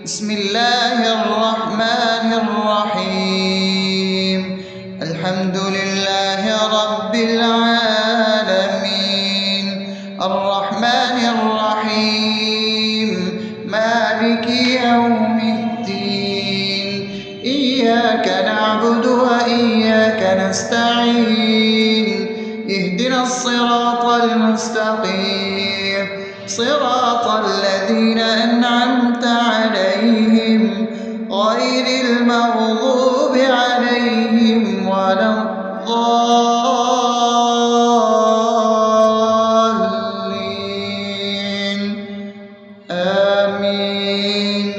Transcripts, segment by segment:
بسم الله الرحمن الرحيم. الحمد لله رب العالمين، الرحمن الرحيم، مالك يوم الدين. إياك نعبد وإياك نستعين، اهدنا الصراط المستقيم، صراط الذين أنعمت عليهم غير المغضوب عليهم ولا الضالين. آمين.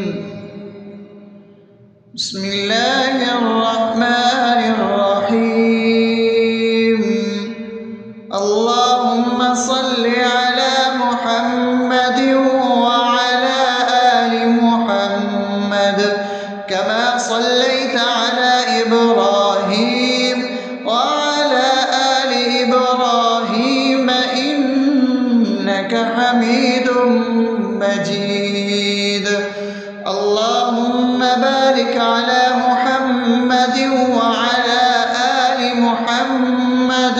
بسم الله الرحمن الرحيم. اللهم صل على محمد وعلى آل محمد كما صليت على إبراهيم وعلى آل إبراهيم إنك حميد مجيد. اللهم بارك على محمد وعلى آل محمد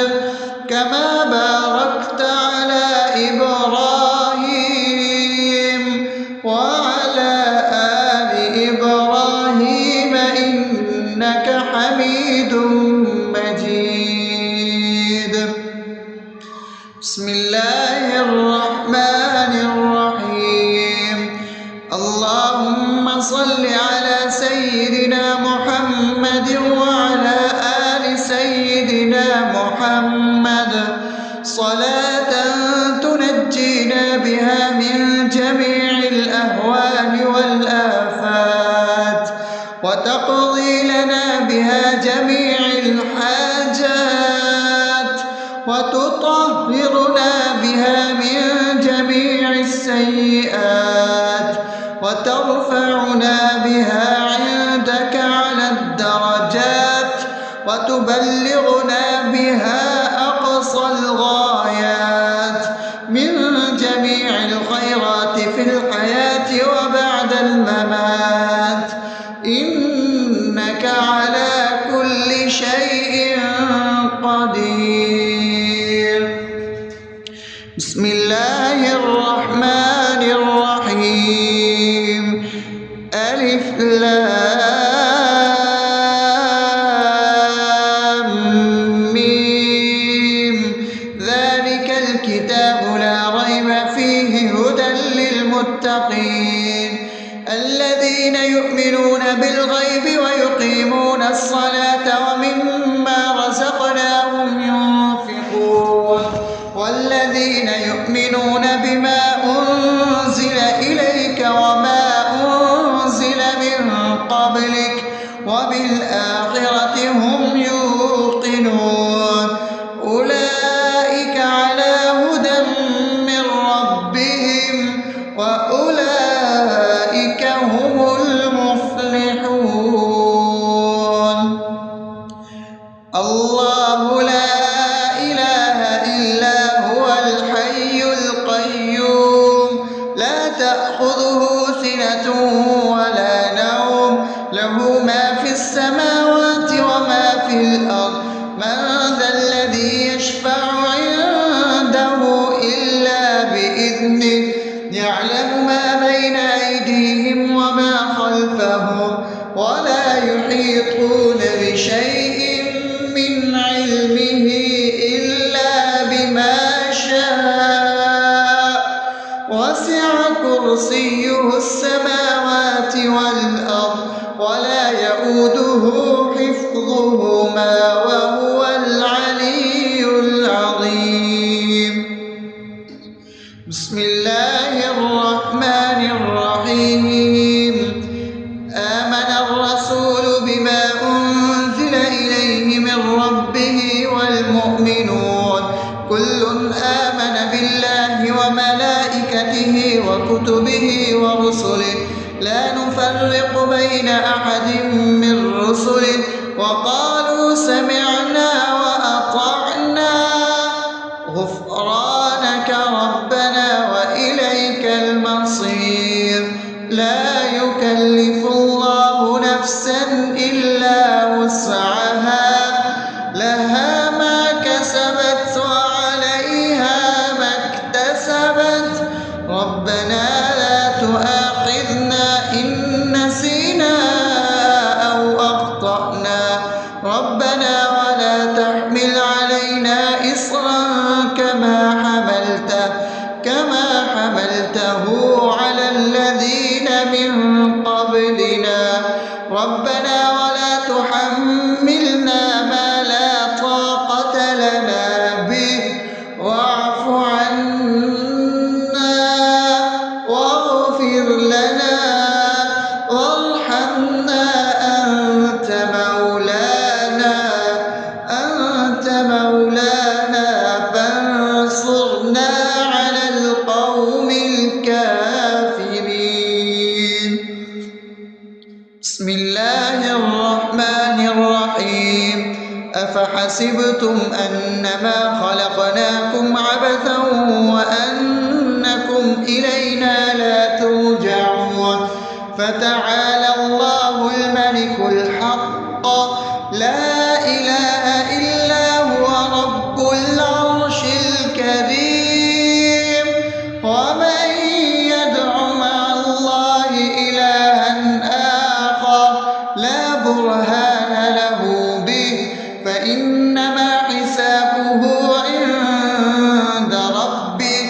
كما باركت على إبراهيم وعلى آل إبراهيم إنك حميد مجيد. بسم الله الرحمن الرحيم. اللهم صل على سيدنا محمد وعلى آل سيدنا محمد صلاة تنجينا بها من جميع الأهوال والآفات، وتقضي لنا بها جميع الحاجات، وتطهرنا بها من جميع السيئات، وترفعنا بها عندك على الدرجات، وتبلغنا بها أقصى الغايات من جميع الخيرات في الحياة وبعد الممات، إنك على كل شيء قدير. بسم الله الرحمن الرحيم. ألف لام ميم. ذلك الكتاب لا ريب فيه هدى للمتقين الذين يؤمنون بالغيب ويقيمون الصلاة ومما رزقناهم ينفقون والذين يؤمنون بما أنزل إليك وما أنزل من قبلك وبالآخرة هم يوقنون أولئك على هدى من ربهم وأولئك هم المفلحون. الله لا إله إلا هو الحي القيوم لا تأخذه سنة ولا نوم له ما في السماوات وما في الأرض من ذا الذي يشفع عنده إلا بإذنه يعلم ما بين أيديهم وما خلفهم ولا يحيطون بشيء من علمه إلا بما شاء وسع كرسيه السماوات والأرض ولا يؤوده حفظهما وهو العلي العظيم. بسم الله الرحمن الرحيم. آمن الرسول بما أنزل إليه من ربه والمؤمنون كل آمن بالله وملائكته وكتبه ورسله لا نفرق بين أحد من رسله وقالوا سمعنا وأطعنا غفرانك ربنا وإليك المصير. لا يكلف يكلف الله نفسا إلا وسعها لها ما كسبت وعليها ما اكتسبت ربنا لا تؤاخذنا إن نسينا أو أخطأنا ربنا ولا تحمل علينا إصرا كما حملته على الذين من قبلنا ربنا ولا تحملنا ما لا طاقة لنا به واعف عنا واغفر لنا وارحمنا أنت مولانا فانصرنا على القوم الكافرين. بسم الله الرحمن الرحيم أفحسبتم أنما خلقناكم عبثا وأنكم إلينا لا ترجعون فتعالى الله الملك الحق لا إله إلا هو رب العرش الكريم ومن يدع مع الله إلها آخر لا برهان له به فإنما حسابه عند ربه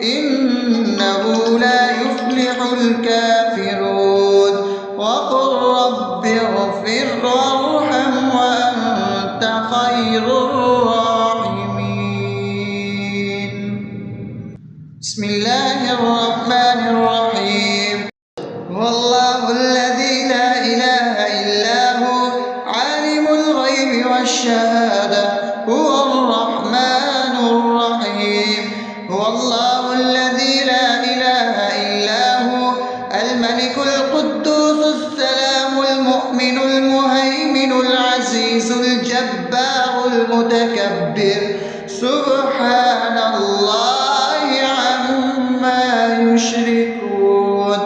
إنه لا يفلح الكافرون وقل رب اغفر وارحم وأنت خير الراحمين. بسم الله الرحمن الرحيم هو الله الذي لا إله إلا هو عالم الغيب والشهادة هو الرحمن الرحيم هو الله الذي لا إله إلا هو الملك القدوس السلام المؤمن المهيمن العزيز الجبار المتكبر سبحان الله عما يشركون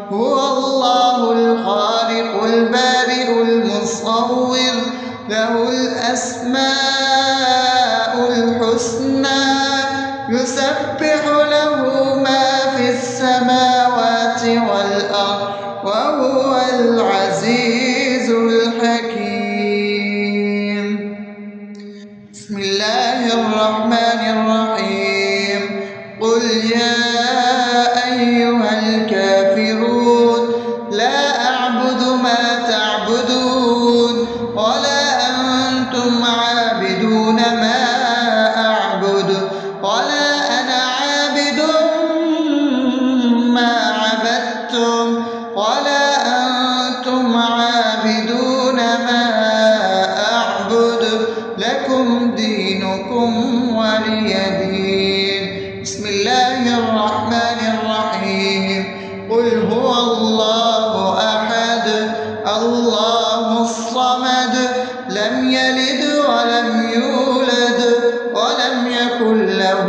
هو الله الخالق البارئ المصور له الأسماء الحسنى يسبح له ما في السماوات والأرض وهو العزيز الحكيم. بسم الله الرحمن الرحيم قل يا أيها الكافرون لا أعبد ما تعبدون ولا أنتم عابدون ما أعبد ولا أنا عابد ما عبدتم ولا أنتم عابدون ما أعبد لكم دينكم ولي دين. بسم الله الرحمن الرحيم قل هو الله أحد الله الصمد لم يلد ولم يولد ولم يكن له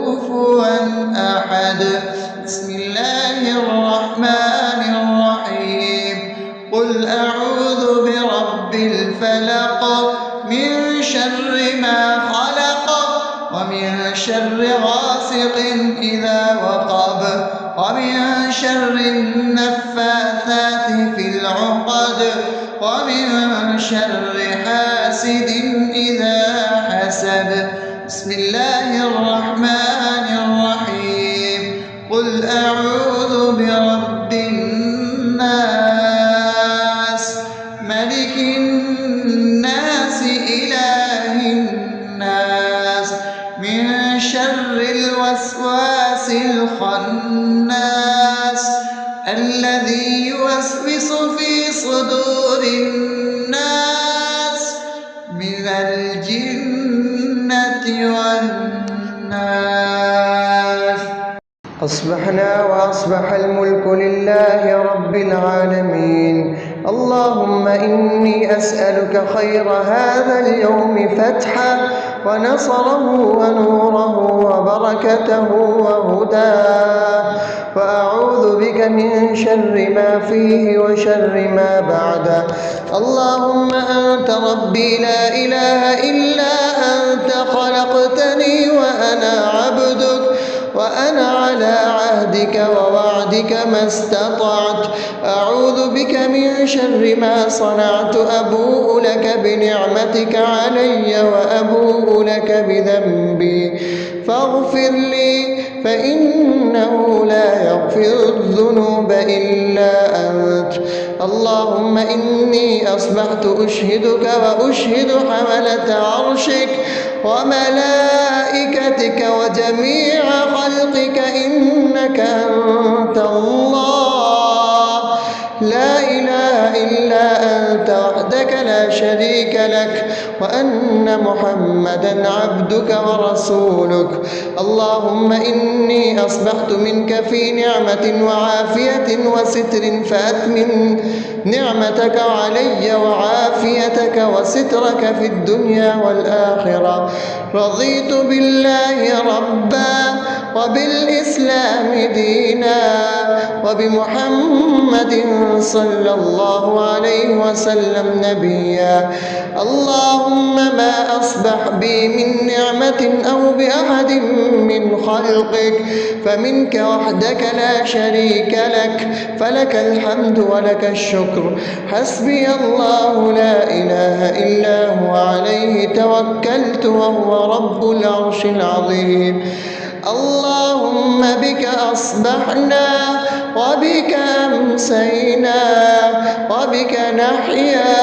كفوا أحد. بسم الله الرحمن الرحيم قل أعوذ برب الفلق من شر ما خلق ومن شر غاسق إذا وقب ومن شر النفاثات في العقد ومن شر حاسد إذا حسد. بسم الله الرحمن الرحيم قل أعوذ برب الناس ملك الناس إله الناس من شر الوسواس الخناس الذي يوسوس في صدور الناس من الجنة والناس. أصبحنا وأصبح الملك لله رب العالمين اللهم إني أسألك خير هذا اليوم فتحه ونصره ونوره وبركته وهداه، وأعوذ بك من شر ما فيه وشر ما بعده. اللهم أنت ربي لا إله إلا أنت، خلقتني وأنا عبدك، وأنا على عهدك ووعدك ما استطعت. أعوذ بك من شر ما صنعت، أبوء لك بنعمتك علي وأبوء لك بذنبي، فاغفر لي فإنه لا يغفر الذنوب إلا أنت. اللهم إني أصبحت أشهدك وأشهد حملة عرشك وملائكتك وجميع خلقك إنك أنت الله، لا إله إلا أنت وحدك لا شريك لك، وأن محمدا عبدك ورسولك. اللهم إني أصبحت منك في نعمة وعافية وستر، فأتمم نعمتك علي وعافيتك وسترك في الدنيا والآخرة. رضيت بالله ربا وبالإسلام دينا وبمحمد صلى الله عليه وسلم نبيا. اللهم ما أصبح بي من نعمة أو بأحد من خلقك فمنك وحدك لا شريك لك، فلك الحمد ولك الشكر. حسبي الله لا إله إلا هو، عليه توكلت وهو رب العرش العظيم. اللهم بك أصبحنا وبك أمسينا وبك نحيا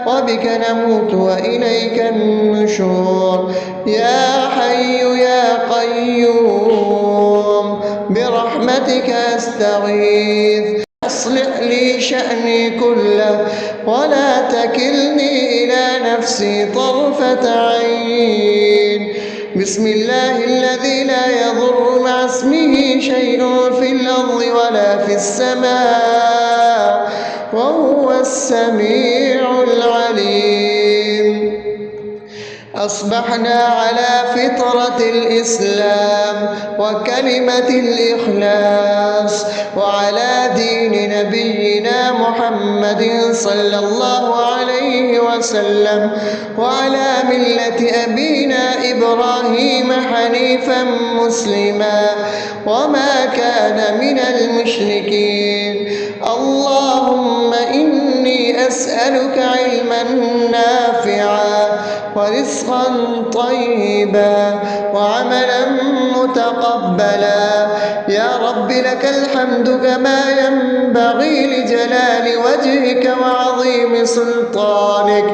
وبك نموت وإليك النشور. يا حي يا قيوم برحمتك أستغيث، أصلح لي شأني كله ولا تكلني إلى نفسي طرفة عين. بسم الله الذي لا يضر مع اسمه شيء في الأرض ولا في السماء وهو السميع العليم. أصبحنا على فطرة الإسلام وكلمة الإخلاص وعلى دين نبينا محمد صلى الله عليه وسلم وعلى ملة أبينا إبراهيم حنيفا مسلما وما كان من المشركين. اللهم إني أسألك علما نافعا ورزقا طيبا وعملا متقبلا. يا رب لك الحمد كما ينبغي لجلال وجهك وعظيم سلطانك.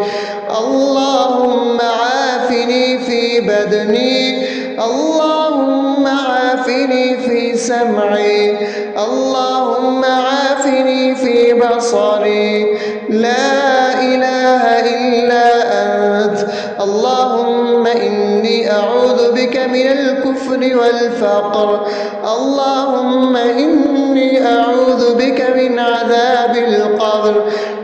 اللهم عافني في بدني، اللهم عافني في سمعي، اللهم عافني في بصري. لا إله إلا أنت. اللهم إني أعوذ بك من الكفر والفقر. اللهم إني أعوذ بك من عذاب القبر.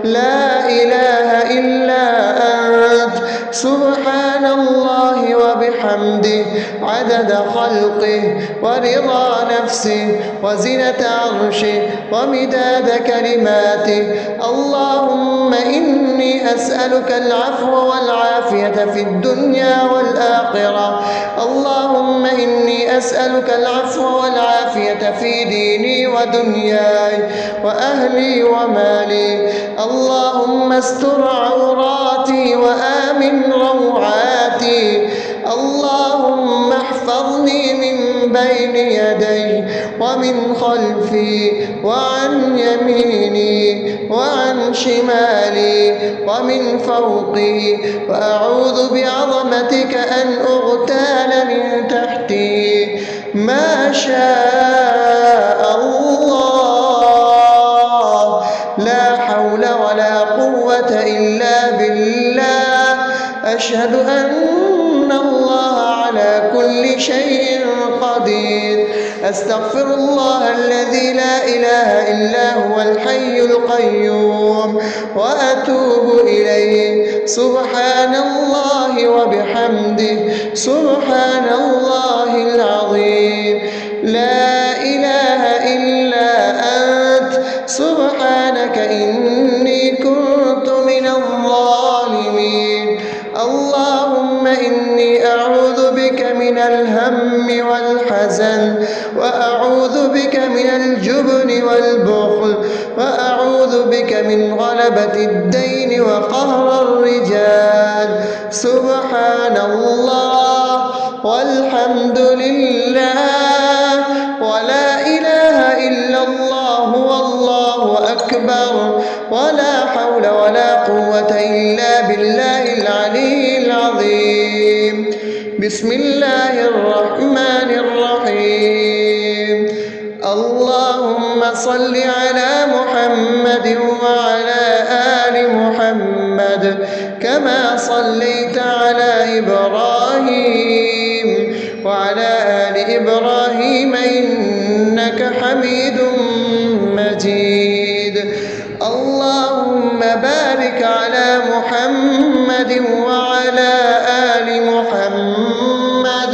لا إله إلا أنت. سبحان الله وبحمده عدد خلقه ورضا نفسه وزنة عرشه ومداد كلماته. اللهم إني أسألك العفو والعافية في الدنيا والآخرة. اللهم إني أسألك العفو والعافية في ديني ودنياي وأهلي ومالي. اللهم استر عوراتي وآمن روعاتي. اللهم احفظني من بين يدي ومن خلفي وعن يميني وعن شمالي ومن فوقي، وأعوذ بعظمتك أن أغتال من تحتي. ما شاء الله، لا حول ولا قوة إلا بالله. أشهد أن الله على كل شيء قدير. أستغفر الله الذي لا إله إلا هو الحي القيوم وأتوب إليه. سبحان الله وبحمده سبحان الله العظيم. لا إله إلا أنت سبحانك إني كنت من الظالمين. اللهم إني أعوذ بك من الهم والحزن، وأعوذ بك من الجبن والبخل، وأعوذ بك من غلبة الدين وقهر الرجال. سبحان الله والحمد لله ولا إله إلا الله والله أكبر ولا حول ولا قوة إلا بالله العلي العظيم. بسم الله الرحمن الرحيم. اللهم صل على محمد وعلى آل محمد كما صليت على إبراهيم وعلى آل إبراهيم إنك حميد مجيد. اللهم بارك على محمد وعلى آل محمد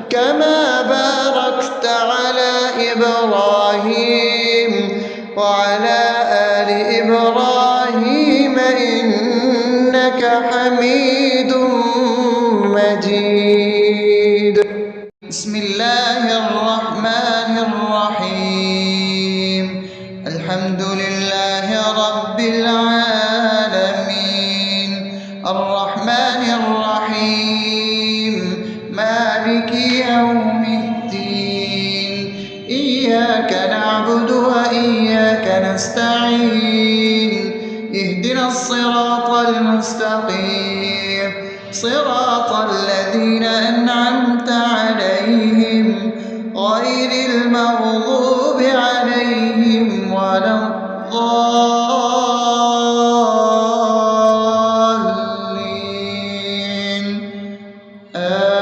كما باركت على إبراهيم وعلى آل إبراهيم إنك حميد مجيد. بسم الله الرحمن الرحيم. الحمد لله رب العالمين الرحمن الرحيم مالك يوم الدين. إياك نعبد وإياك نستعين. اهدنا الصراط المستقيم صراط الذين أنعمت عليهم غير المغضوب عليهم ولا الضالين.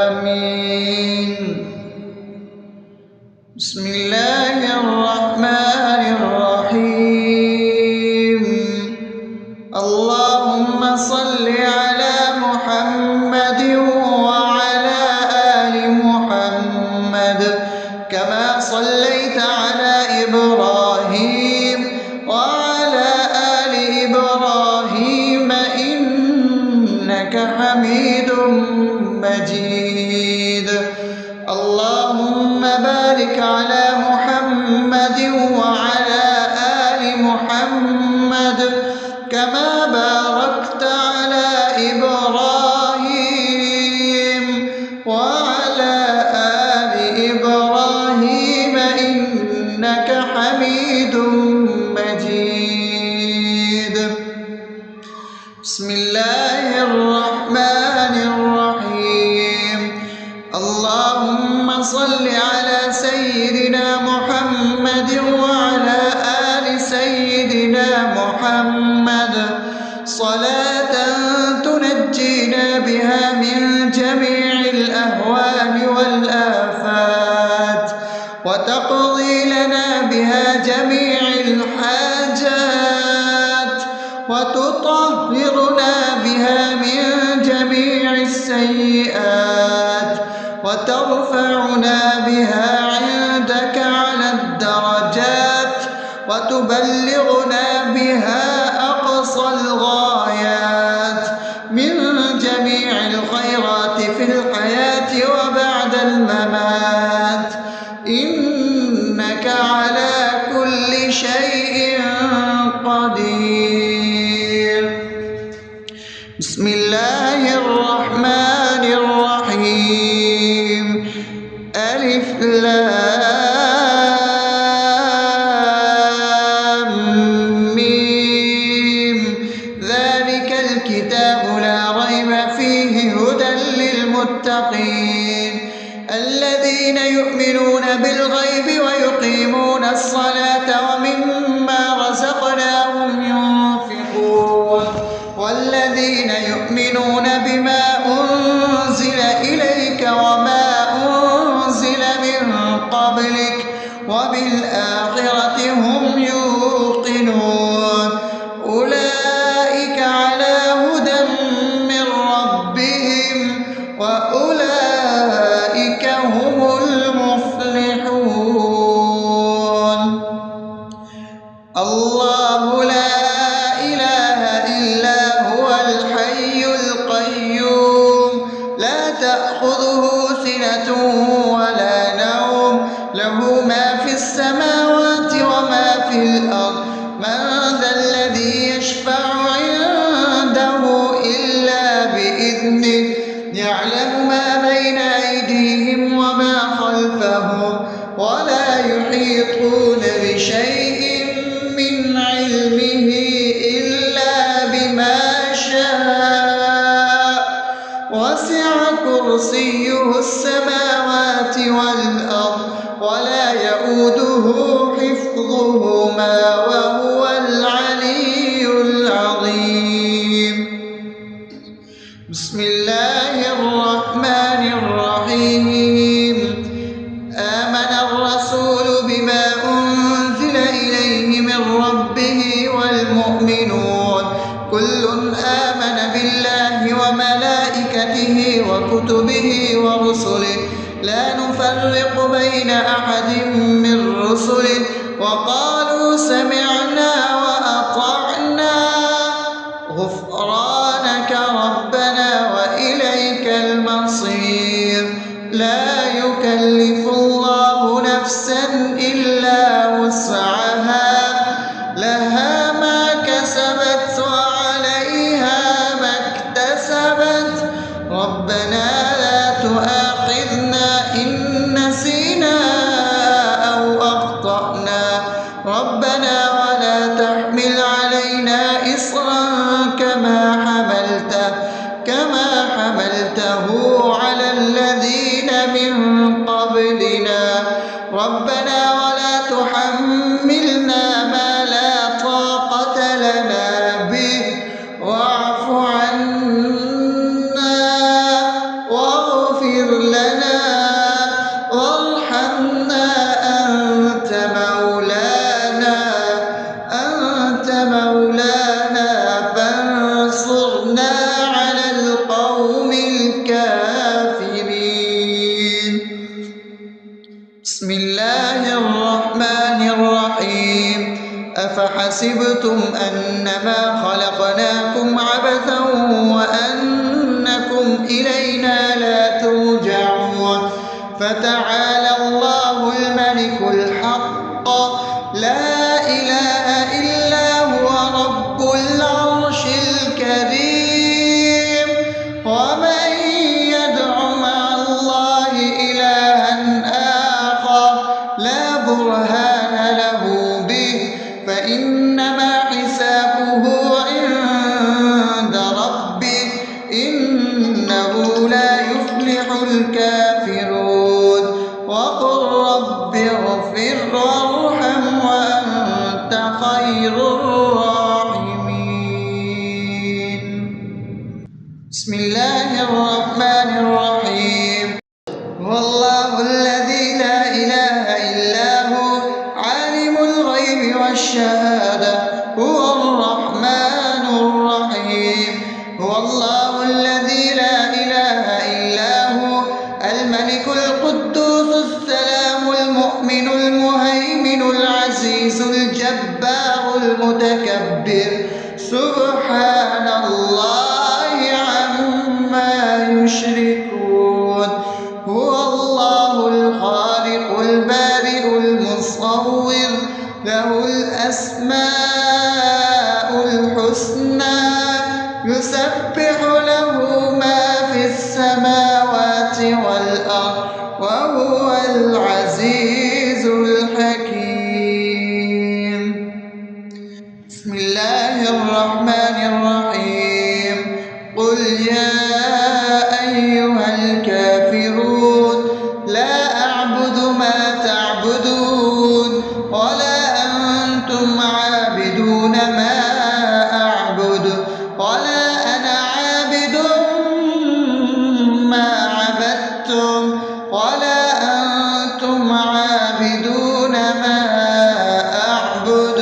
آمين. بسم الله الرحمن الرحيم. اللهم صل على محمد وعلى آل محمد كما صليت على إبراهيم وعلى آل إبراهيم إنك حميد مجيد. اللهم بارك على محمد وعلى آل محمد كما باركت على إبراهيم وعلى آل إبراهيم إنك حميد مجيد. بسم الله الرحمن الرحيم. اللهم صل على سيدنا محمد وعلى آل سيدنا محمد صلاة تنجينا بها من جميع الأهوال والآفات وتقضي لنا بها جميع الحاجات وتطهرنا بها من جميع السيئات وترفعنا بها عندك على الدرجات وتبلغنا بها أقصى الغايات من جميع الخيرات في الحياة وبعد الممات إنك على كل شيء قدير. بسم الله الرحمن الرحيم. ألف لام ميم. ذلك الكتاب لا ريب فيه هدى للمتقين الذين يؤمنون بالغيب ويقيمون الصلاة ومما رزقناهم ينفقون والذين يؤمنون بإذنه يعلم ما بين أيديهم وما خلفهم ولا يحيطون بشيء من علمه إلا بما شاء وسع كرسيه السماوات والأرض ولا يئوده حفظهما وهو العلي العظيم. بسم الله الرحمن الرحيم. آمن الرسول بما أنزل إليه من ربه والمؤمنون كل آمن بالله وملائكته وكتبه ورسله لا نفرق بين أحد من رسله وقالوا سمعنا وأطعنا غفرانك ربنا وإليك المصير. لا يكلف الله نفسا إلا وسعها لها ما كسبت وعليها ما اكتسبت ربنا لا تؤاخذنا إن نسينا أو أخطأنا ربنا ولا تحمل علينا إصرا كما حملته على الذين من قبلنا ربنا ولا تحملنا ما لا طاقة لنا به واعف عنا واغفر لنا وارحمنا أنت مولانا فانصرنا على القوم الكافرين. بسم الله الرحمن الرحيم. أفحسبتم أنما خلقناكم عبثا وأنكم إلينا لا ترجعون فتعالى الله الملك الحق لا إله إلا هو رب العرش الكريم. ومن يدع مع الله إلها آخر لا برهان له به فإنما حسابه عند ربه إنه لا يفلح الكافرون. وقل رب اغفر وارحم وأنت خير الراحمين. بسم الله الرحمن الرحيم. هو الله الذي لا إله إلا هو عالم الغيب والشهادة هو الرحمن الرحيم. هو الله الذي لا إله إلا هو الملك القدوس السلام المؤمن المهيمن العزيز الجبار المتكبر سبحان الله عما يشركون. هو الله الخالق البارئ المصور له الأسماء الحسنى يسبح له ما في السماوات والأرض وهو العزيز الحكيم. بسم الله الرحمن الرحيم. قل يا أيها الكافرون لا أعبد ما تعبدون ولا أنتم عابدون ما أعبد ولا أنا عابد ما عبدتم ولا أنتم عابدون ما أعبد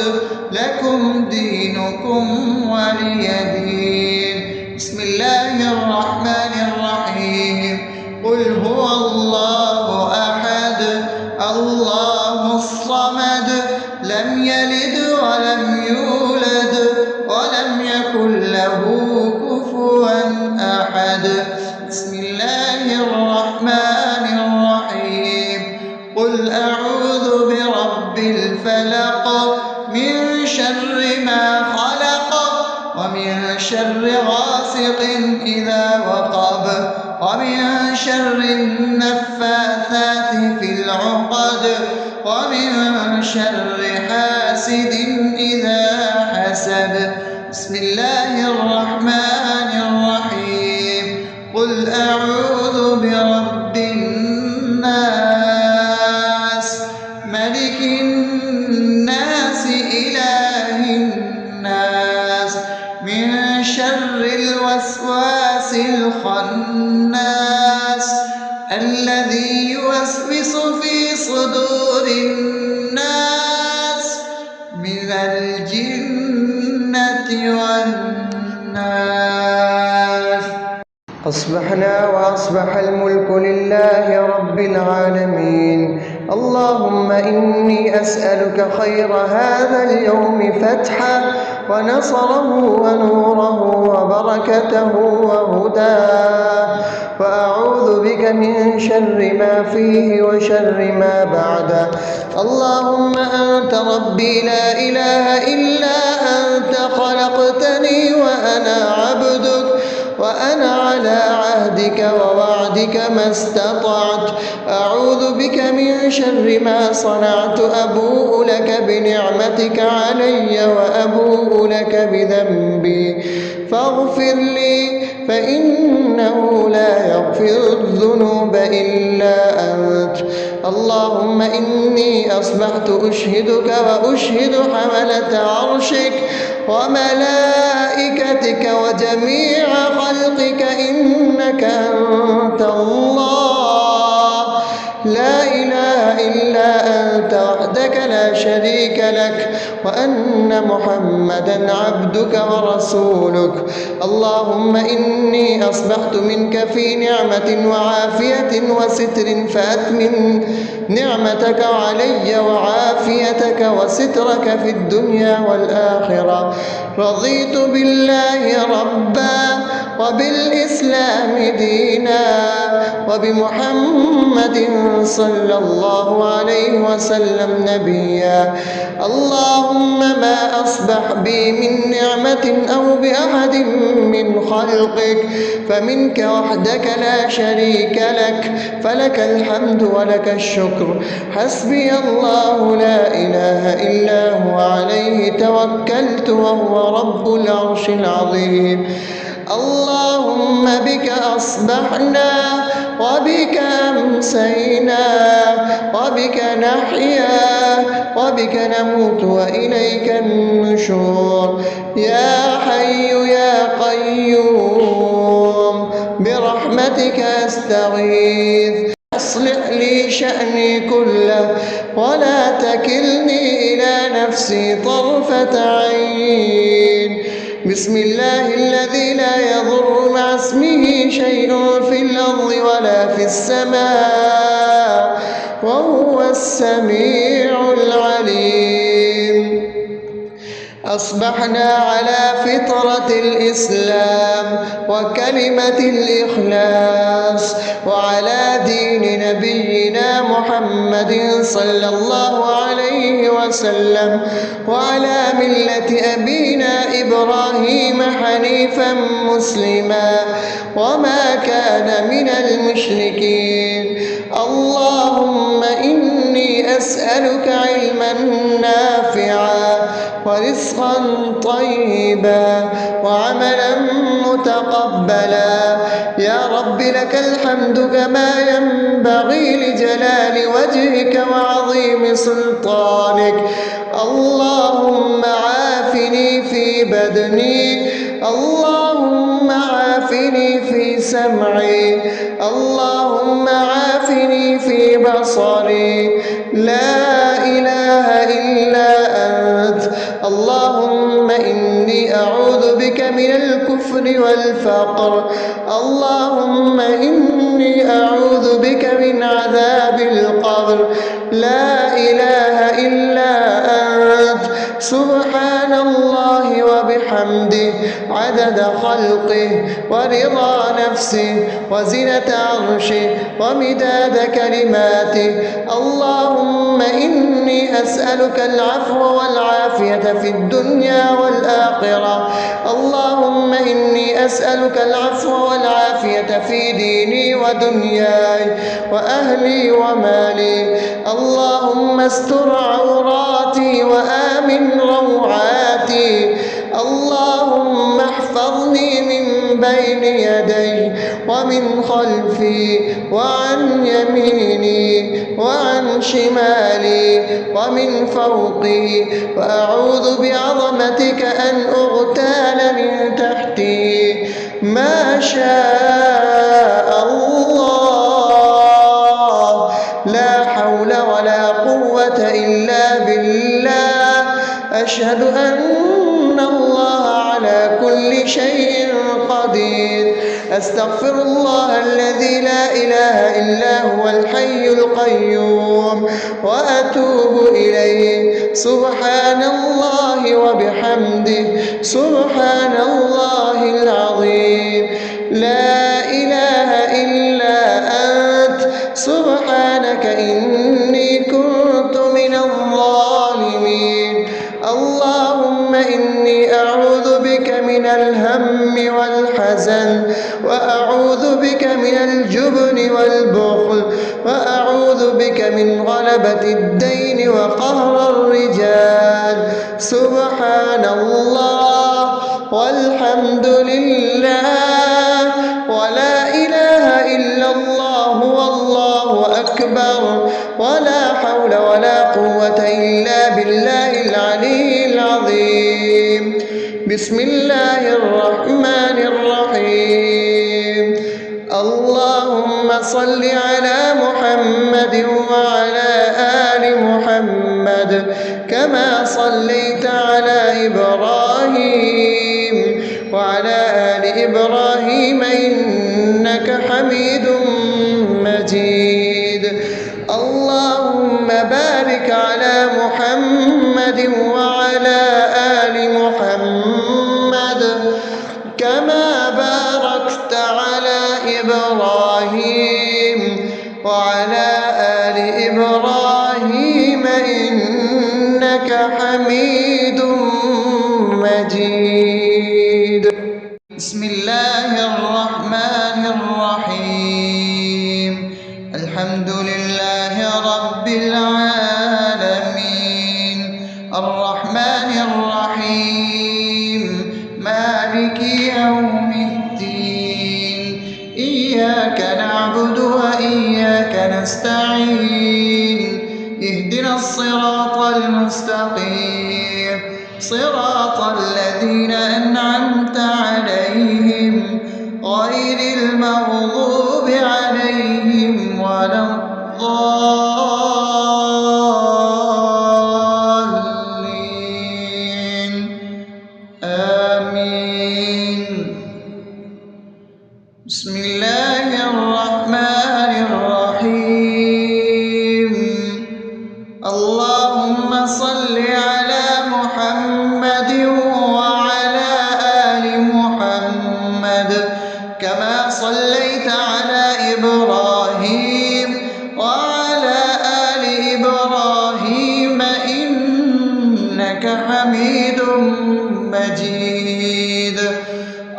لكم دينكم ولي دين. بسم الله الرحمن الرحيم. قل هو الله أحد الله الصمد لم يلد ولم يولد ولم يكن له كفوا أحد. بسم الله الرحمن الرحيم. قل أعوذ برب الفلق من شر ما خلق ومن شر غاسق إذا وقب شر النفاثات في العقد ومن شر حاسد إذا حسد. بسم الله الرحمن الرحيم. قل أعوذ برب الناس ملك الناس إله الناس من شر الوسواس الخناس الذي يوسوس في صدور الناس من الجنة والناس. أصبحنا وأصبح الملك لله رب العالمين. اللهم إني أسألك خير هذا اليوم فتحه ونصره ونوره وبركته وهداه، وأعوذ بك من شر ما فيه وشر ما بعده. اللهم أنت ربي لا إله إلا أنت، خلقتني وأنا عبدك، وأنا على عهدك ووعدك ما استطعت. أعوذ بك من شر ما صنعت. أبوء لك بنعمتك علي وأبوء لك بذنبي فاغفر لي، فإنه لا يغفر الذنوب إلا أنت. اللهم إني أصبحت أشهدك وأشهد حملة عرشك وملائكتك وجميع خلقك إنك أنت الله لا إله إلا أنت وحدك لا شريك لك، وأن محمدا عبدك ورسولك. اللهم إني أصبحت منك في نعمة وعافية وستر، فأتمم نعمتك علي وعافيتك وسترك في الدنيا والآخرة. رضيت بالله ربا وبالإسلام دينا وبمحمد صلى الله عليه وسلم نبيا. اللهم ما أصبح بي من نعمة أو بأحد من خلقك فمنك وحدك لا شريك لك، فلك الحمد ولك الشكر. حسبي الله لا إله إلا هو عليه توكلت وهو رب العرش العظيم. اللهم بك أصبحنا وبك أمسينا وبك نحيا وبك نموت وإليك النشور. يا حي يا قيوم برحمتك أستغيث، أصلح لي شأني كله ولا تكلني إلى نفسي طرفة عين. بسم الله الذي لا يضر مع اسمه شيء في الأرض ولا في السماء وهو السميع العليم. أصبحنا على فطرة الإسلام وكلمة الإخلاص وعلى دين نبينا محمد صلى الله عليه وسلم وعلى ملة أبينا إبراهيم حنيفا مسلما وما كان من المشركين. اللهم إني أسألك علما نافعا ورزقا طيبا وعملا متقبلا. يا رب لك الحمد كما ينبغي لجلال وجهك وعظيم سلطانك. اللهم عافني في بدني، اللهم عافني في سمعي، اللهم عافني في بصري. لا إله إلا أنت. اللهم إني أعوذ بك من الكفر والفقر. اللهم إني أعوذ بك من عذاب القبر. لا إله إلا أنت. سبحان الله وبحمده عدد خلقه ورضا نفسه وزنة عرشه ومداد كلماته. اللهم إني أسألك العفو والعافية في الدنيا والآخرة. اللهم إني إني أسألك العفو والعافية في ديني ودنياي وأهلي ومالي. اللهم استر عوراتي وآمن روعاتي. اللهم احفظني من بين يدي ومن خلفي وعن يميني وعن شمالي ومن فوقي، وأعوذ بعظمتك أن أغتال من تحتي. ما شاء الله، لا حول ولا قوة إلا بالله. أشهد أن الله على كل شيء قدير. أستغفر الله الذي لا إله إلا هو الحي القيوم وأتوب إليه. سبحان الله وبحمده، سبحان الله العظيم. لا إله إلا أنت، سبحانك إني كنت من الظالمين. اللهم إني أعوذ بك من الهم والحزن، وأعوذ بك من الجبن والبخل، وأعوذ بك من غلبة الدين وقهر الرجال. سبحان الله والحمد لله ولا إله إلا الله والله أكبر، ولا حول ولا قوة إلا بالله العلي العظيم. بسم الله الرحمن الرحيم. اللهم صل على محمد وعلى آل محمد كما صليت على إبراهيم وعلى آل إبراهيم إنك حميد مجيد. اللهم بارك على محمد وعلى آل محمد كما باركت على إبراهيم وعلى آل إبراهيم إنك حميد مجيد. بسم الله الرحمن الرحيم. الحمد لله رب العالمين، الرحمن الرحيم، مالك يوم الدين. إياك نعبد وإياك نستعين. اهدنا الصراط المستقيم، صراط الذين أنعمت عليهم غير المغضوب عليهم ولا الضالين. آمين. بسم الله الرحمن الرحيم. اللهم صل على محمد وعلى آل محمد كما صليت على إبراهيم وعلى آل إبراهيم إنك حميد مجيد.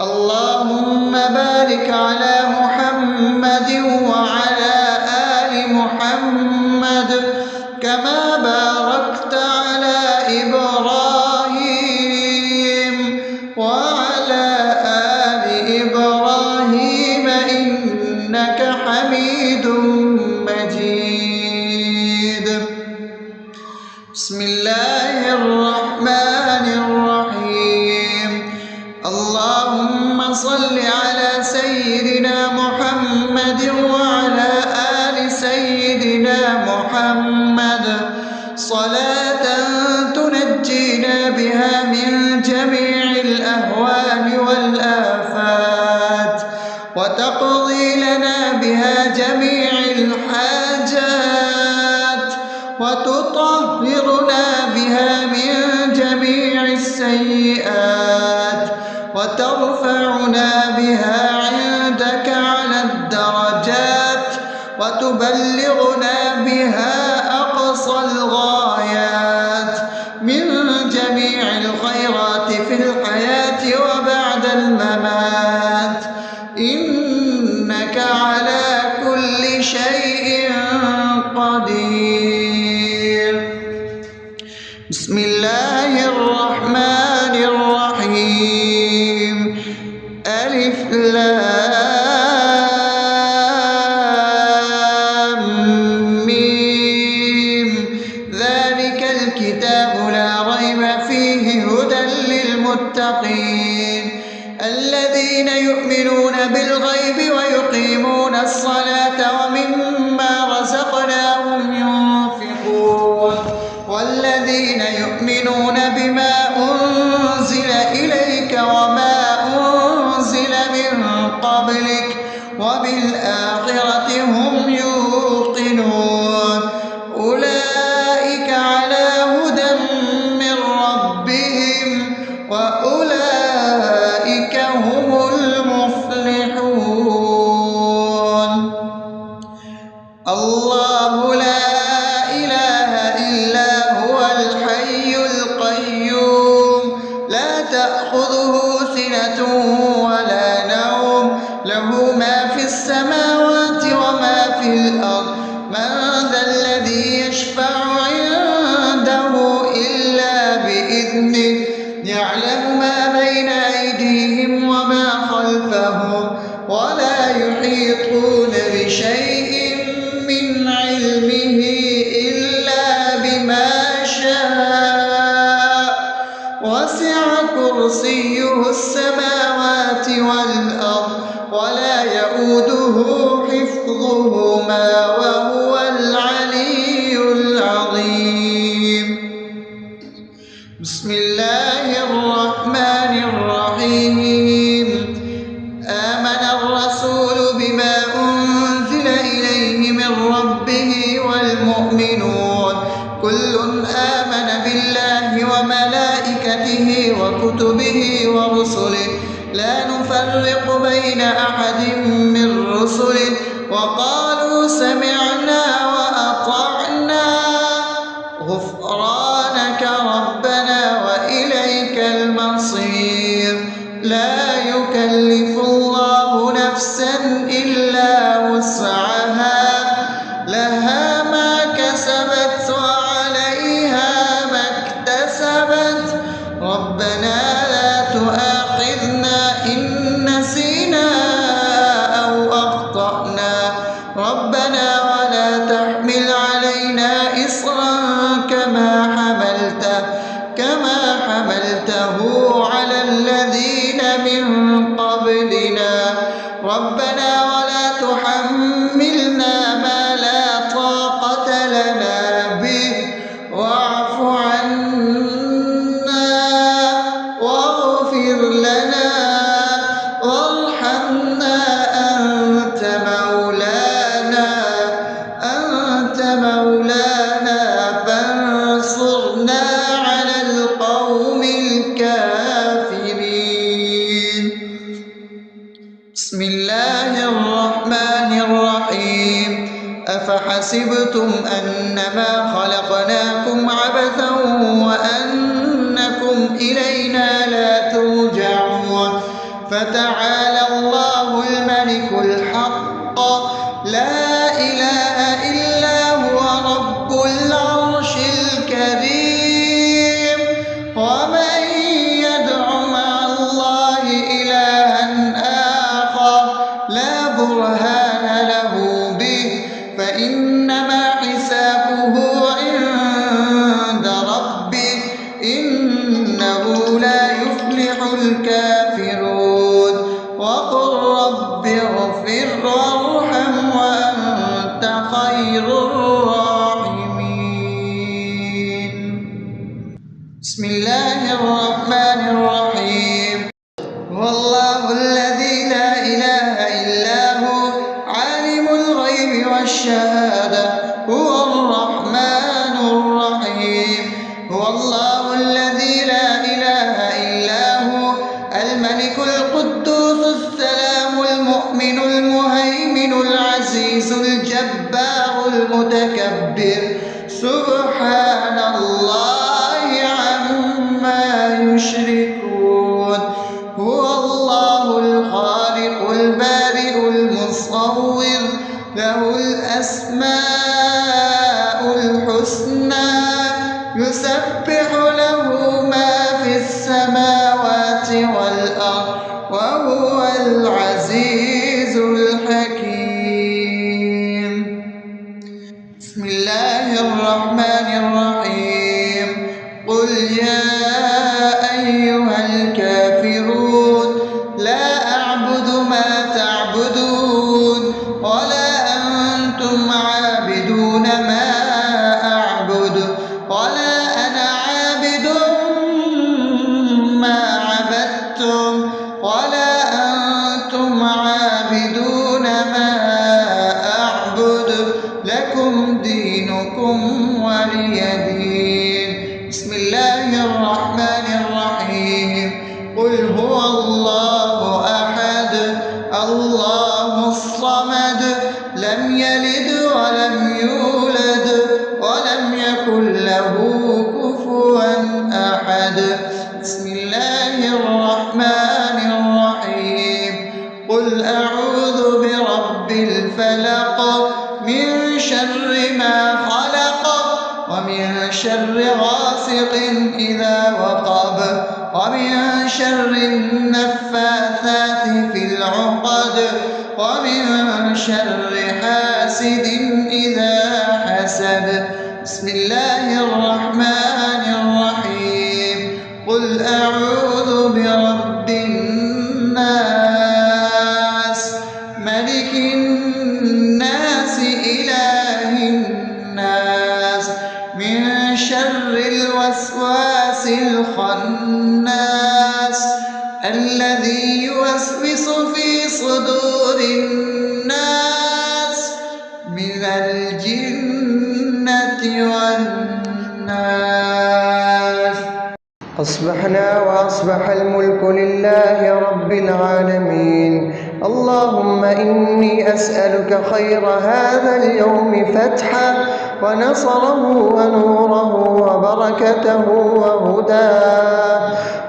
اللهم بارك على محمد وعلى آل محمد كما باركت على إبراهيم وعلى آل إبراهيم إنك حميد مجيد. بسم الله الرحمن الرحيم. اللهم صل على سيدنا محمد وعلى آل سيدنا محمد صلاة تنجينا بها من جميع الأهوال والآفات، وتقضي لنا بها جميع الحاجات، وتطهرنا بها من جميع السيئات، وترفعنا بها عندك على الدرجات، وتبلغنا بها أقصى الغايات من جميع الخيرات في الحياة وبعد الممات. لام ميم ذلك الكتاب لا ريب فيه هدى للمتقين الذين يؤمنون بالغيب ويقيمون الصلاة ومما رزقناهم ينفقون والذين يؤمنون بما أنزل إليك وما أنزل من قبلك وبالآخرة هم يوقنون أولئك على هدى من ربهم وأولئك هم المفلحون الله لا إله إلا هو الحي القيوم لا تأخذه سنة ولا نوم له ما في السماوات وما في الأرض من ذا الذي يشفع عنده إلا بإذنه يعلم ما بين أيديهم وما خلفهم ولا يحيطون بشيء من علمه إلا بما شاء وسع كرسيه السماوات والأرض ولا يؤوده حفظهما وهو العلي العظيم بسم الله الرحمن الرحيم آمن الرسول بما أنزل إليه من ربه والمؤمنون كل آمن بالله وملائكته وكتبه ورسله لا نفرق بين أحد من رسله وقالوا سمعنا وأطعنا غفرانك ربنا وإليك المصير لا يكلف الله نفسا إلا وسعها لها ما كسبت وعليها ما اكتسبت ربنا لا تؤاخذنا إن نسينا أو أخطأنا ربنا ولا تحمل علينا إصرا كما حملته على الذين من قبلنا ربنا ولا تحملنا ما لا طاقة لنا به واعف عنا واغفر لنا وارحمنا أنت مولانا فانصرنا على القوم الكافرين بسم الله الرحمن الرحيم أفحسبتم أنما خلقناكم عبثا وأنكم إلينا لا ترجعون فتعالى الله الملك الحق لا إله إلا هو رب العرش الكريم ومن يدع مع الله إلها آخر لا برهان له به فإنما حسابه عند ربه إنه لا يفلح الكافرون وقل رب اغفر وارحم وأنت خير الراحمين بسم الله الرحمن الرحيم هو الله الذي لا إله إلا هو عالم الغيب والشهادة هو الرحمن الرحيم هو الله الذي لا إله إلا هو الملك القدوس السلام المؤمن المهيمن العزيز الجبار المتكبر سبحان الله عما يشركون هو الله الخالق البارئ المصور له الأسماء الحسنى يسبح له ما في السماوات والأرض وهو العزيز الحكيم. بسم الله الرحمن الرحيم. قل يا أيها الكافرون لا أعبد ما تعبدون ولا أنتم عابدون ما أعبد ولا أنا عابد ما عبدتم ولا أنتم عابدون ما أعبد لكم دينكم ولي دين. بسم الله الرحمن الرحيم. قل هو الله أحد الله الصمد لم يلد ولم يولد ولم يكن له كفوا أحد. بسم الله الرحمن الرحيم. قل أعوذ برب الفلق من شر ما خلق ومن شر غاسق إذا وقب ومن شر النفاثات في العقد ومن شر حاسد إذا حسد. بسم الله الرحمن الرحيم. قل أعوذ برب الناس ملك الناس إله الناس من شر الوسواس الخناس الذي يوسوس في صدور الناس من الجنة والناس. أصبحنا وأصبح الملك لله رب العالمين. اللهم إني أسألك خير هذا اليوم فتحه ونصره ونوره وبركته وهداه،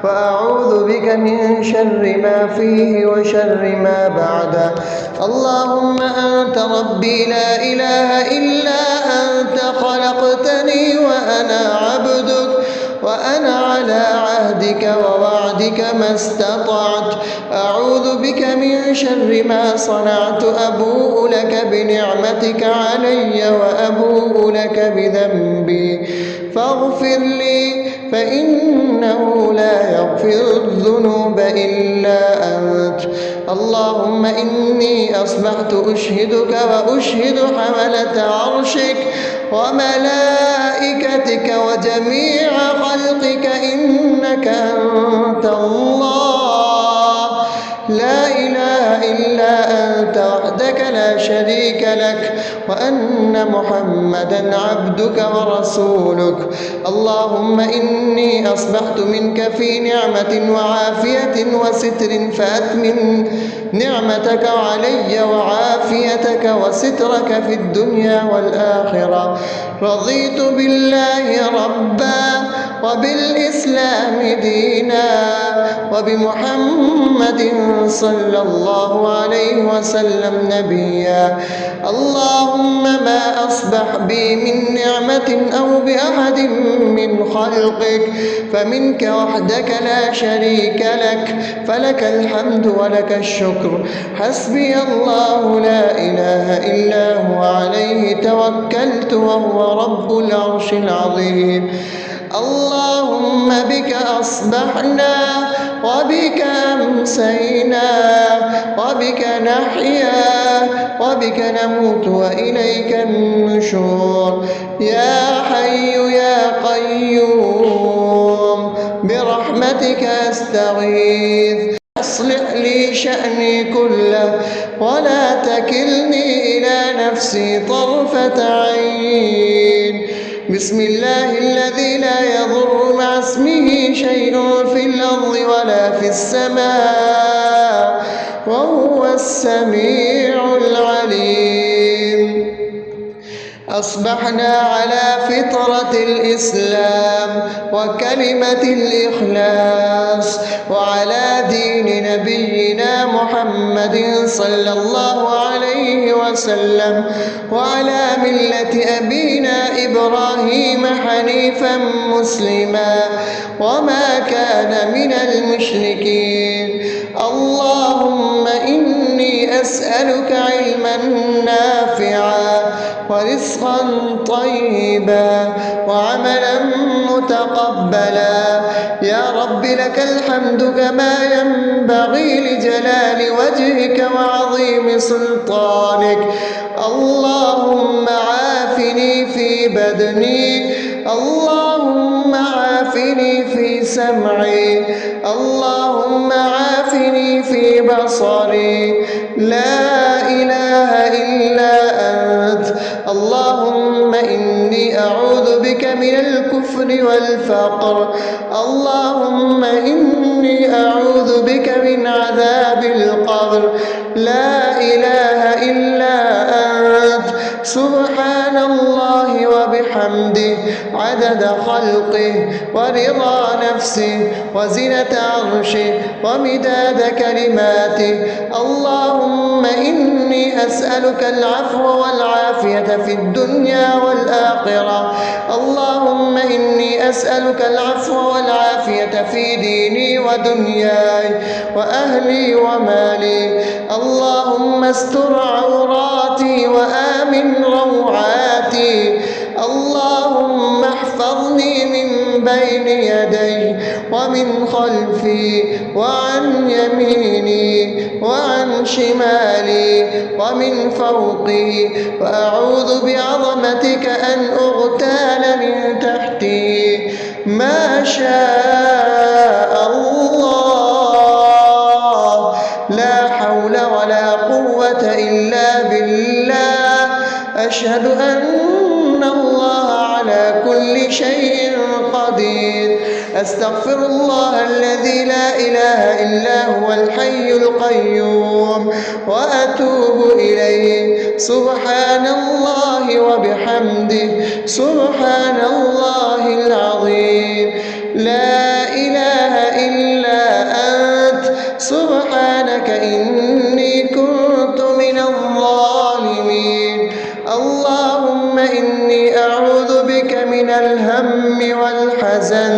وأعوذ بك من شر ما فيه وشر ما بعده. اللهم أنت ربي لا إله إلا أنت خلقتني وأنا عبدك وأنا على عهدك ووعدك ما استطعت. أعوذ بك من شر ما صنعت. أبوء لك بنعمتك علي وأبوء لك بذنبي فاغفر لي فإنه لا يغفر الذنوب إلا أنت. اللهم إني أصبحت أشهدك وأشهد حملة عرشك وملائكتك وجميع خلقك إنك أنت الله لا إله إلا أنت وحدك لا شريك لك وأن محمدا عبدك ورسولك. اللهم إني أصبحت منك في نعمة وعافية وستر فأتمم نعمتك علي وعافيتك وسترك في الدنيا والآخرة. رضيت بالله ربا وبالإسلام دينا وبمحمد صلى الله عليه وسلم نبيا. اللهم ما أصبح بي من نعمة أو بأحد من خلقك فمنك وحدك لا شريك لك فلك الحمد ولك الشكر. حسبي الله لا إله إلا هو عليه توكلت وهو رب العرش العظيم. اللهم بك أصبحنا وبك أمسينا وبك نحيا وبك نموت وإليك النشور. يا حي يا قيوم برحمتك أستغيث. أصلح لي شأني كله ولا تكلني إلى نفسي طرفة عين. بسم الله الذي لا يضر مع اسمه شيء في الأرض ولا في السماء وهو السميع العليم. أصبحنا على فطرة الإسلام وكلمة الإخلاص وعلى دين نبينا محمد صلى الله عليه وسلم وعلى ملة أبينا إبراهيم حنيفا مسلما وما كان من المشركين. اللهم أسألك علما نافعا ورزقا طيبا وعملا متقبلا. يا رب لك الحمد كما ينبغي لجلال وجهك وعظيم سلطانك. اللهم عافني في بدني، اللهم عافني في سمعي، اللهم عافني في بصري. لا إله إلا أنت. اللهم إني أعوذ بك من الكفر والفقر. اللهم إني أعوذ بك من عذاب القبر. لا إله إلا أنت. سبحان الله وبحمده عدد خلقه ورضا نفسه وزنة عرشه ومداد كلماته. اللهم إني أسألك العفو والعافية في الدنيا والآخرة. اللهم إني أسألك العفو والعافية في ديني ودنياي وأهلي ومالي. اللهم استر عوراتي وآمن روعاتي. اللهم احفظني من بين يدي ومن خلفي وعن يميني وعن شمالي ومن فوقي، وأعوذ بعظمتك أن أغتال من تحتي. ما شاء الله، لا حول ولا قوة إلا بالله. أشهد أن الله على كل شيء قدير. أستغفر الله الذي لا إله إلا هو الحي القيوم وأتوب إليه. سبحان الله وبحمده سبحان الله العظيم. لا إله إلا أنت. سبحانك إني كنت من الظالمين. اللهم إني أعوذ بك من الهم والحزن،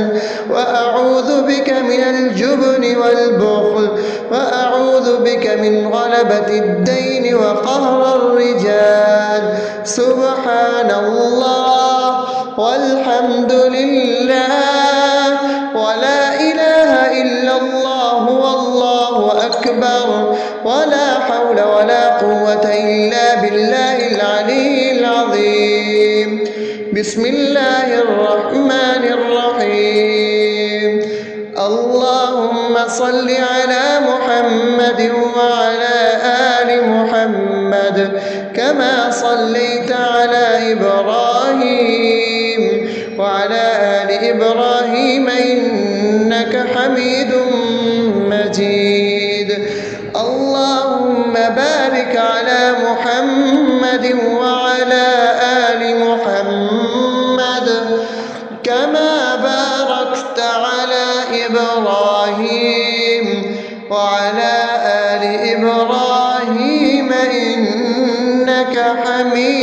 وأعوذ بك من الجبن والبخل، وأعوذ بك من غلبة الدين وقهر الرجال. سبحان الله والحمد لله ولا إله إلا الله والله أكبر، ولا حول ولا قوة إلا بالله العلي العظيم. بسم الله الرحمن الرحيم. اللهم صل على محمد وعلى آل محمد كما صليت على إبراهيم وعلى آل إبراهيم إنك حميد مجيد. اللهم بارك على محمد وعلى آل محمد كما باركت على إبراهيم وعلى آل إبراهيم إنك حميد